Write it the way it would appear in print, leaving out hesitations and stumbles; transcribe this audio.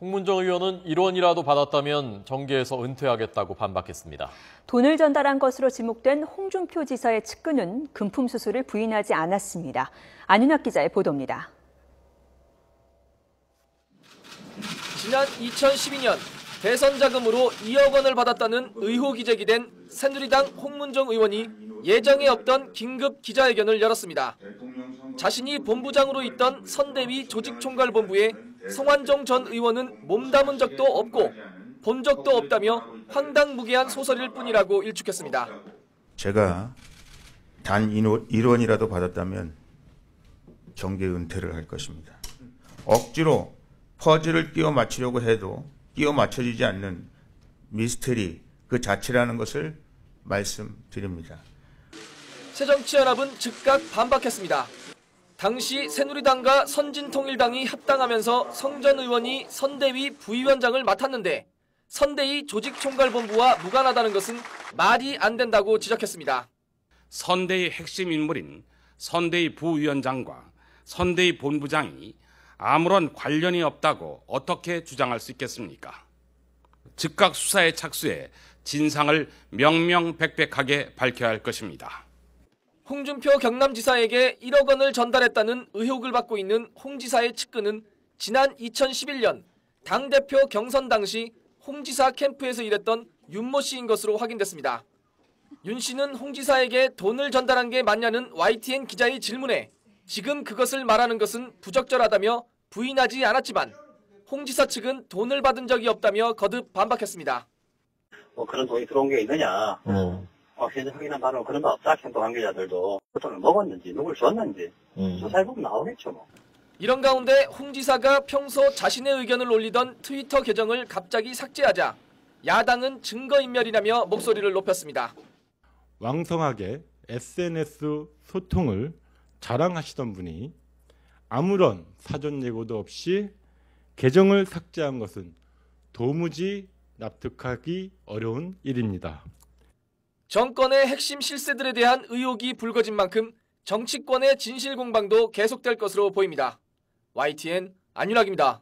홍문정 의원은 1원이라도 받았다면 정계에서 은퇴하겠다고 반박했습니다. 돈을 전달한 것으로 지목된 홍준표 지사의 측근은 금품 수수를 부인하지 않았습니다. 안윤학 기자의 보도입니다. 지난 2012년 대선 자금으로 2억 원을 받았다는 의혹이 제기된 새누리당 홍문정 의원이 예정에 없던 긴급 기자회견을 열었습니다. 자신이 본부장으로 있던 선대위 조직총괄본부에 성완종 전 의원은 몸담은 적도 없고 본 적도 없다며 황당무계한 소설일 뿐이라고 일축했습니다. 제가 단 1원이라도 받았다면 정계 은퇴를 할 것입니다. 억지로 퍼즐을 끼워 맞추려고 해도 끼워 맞춰지지 않는 미스터리 그 자체라는 것을 말씀드립니다. 새정치연합은 즉각 반박했습니다. 당시 새누리당과 선진통일당이 합당하면서 성 전 의원이 선대위 부위원장을 맡았는데 선대위 조직총괄본부와 무관하다는 것은 말이 안 된다고 지적했습니다. 선대위 핵심 인물인 선대위 부위원장과 선대위 본부장이 아무런 관련이 없다고 어떻게 주장할 수 있겠습니까? 즉각 수사에 착수해 진상을 명명백백하게 밝혀야 할 것입니다. 홍준표 경남지사에게 1억 원을 전달했다는 의혹을 받고 있는 홍 지사의 측근은 지난 2011년 당대표 경선 당시 홍 지사 캠프에서 일했던 윤모 씨인 것으로 확인됐습니다. 윤 씨는 홍 지사에게 돈을 전달한 게 맞냐는 YTN 기자의 질문에 지금 그것을 말하는 것은 부적절하다며 부인하지 않았지만 홍 지사 측은 돈을 받은 적이 없다며 거듭 반박했습니다. 그런 돈이 들어온 게 있느냐. 현재 확인한 바로 그런 거 없다. 캠프 관계자들도 그 돈을 먹었는지 누굴 줬는지 조사해보면 나오겠죠. 뭐. 이런 가운데 홍 지사가 평소 자신의 의견을 올리던 트위터 계정을 갑자기 삭제하자 야당은 증거인멸이라며 목소리를 높였습니다. 왕성하게 SNS 소통을 자랑하시던 분이 아무런 사전 예고도 없이 계정을 삭제한 것은 도무지 납득하기 어려운 일입니다. 정권의 핵심 실세들에 대한 의혹이 불거진 만큼 정치권의 진실 공방도 계속될 것으로 보입니다. YTN 안윤학입니다.